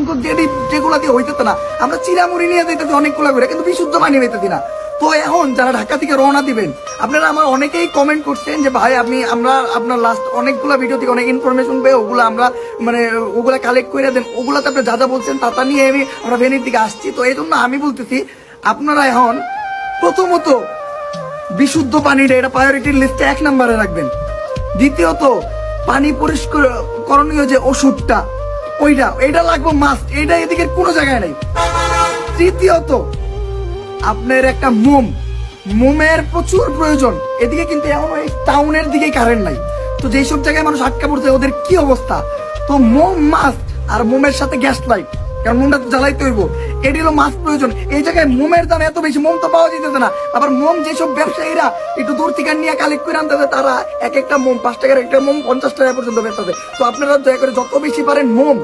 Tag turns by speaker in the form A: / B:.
A: কিন্তু যেগুলা দিয়ে হইতে না, আমরা চিরামুড়ি নিয়ে যেতেছি অনেকগুলা করে, কিন্তু বিশুদ্ধ পানি হইতেছি না। তো এখন যারা ঢাকা থেকে রওনা দিবেন, আপনারা আমার অনেকেই কমেন্ট করছেন যে ভাই আমরা আপনার লাস্ট অনেকগুলা ভিডিও থেকে অনেক ইনফরমেশন পেয়ে ওগুলো আমরা মানে ওগুলা কালেক্ট করে দেন, ওগুলাতে আপনি যা যা বলছেন তা নিয়ে আমরা ভেনির দিকে আসছি। তো এই জন্য আমি বলতেছি আপনারা এখন প্রথমত বিশুদ্ধ পানিটা এটা প্রায়োরিটির লিস্টে 1 নম্বরে রাখবেন। দ্বিতীয়ত পানি পরিষ্কার করণীয় যে ওষুধটা এটা লাগবে মাস্ট, এটা এদিকে কোনো জায়গায় নেই। তৃতীয়ত আপনার একটা মোমের প্রচুর প্রয়োজন। এদিকে কিন্তু এখন ওই টাউনের দিকে কারেন্ট নাই, তো যেই সব জায়গায় মানুষ আটকা পড়ছে ওদের কি অবস্থা। তো মোম মাস্ট, আর মোমের সাথে গ্যাস লাইট, কারণ মোমটা তো জ্বালাইতে হইব, এটি হলো মাস্ট প্রয়োজন। এই জায়গায় মোমের দাম এত বেশি, মোম তো পাওয়া যেতেছে না। আবার মোম যেসব ব্যবসায়ীরা একটু দূর থেকে নিয়ে কালেক্ট করে আনতেছে, তারা এক একটা মোম 5 টাকার, একটা মোম 50 টাকা পর্যন্ত বেচতেছে। তো আপনারা দয়া করে যত বেশি পারেন মোম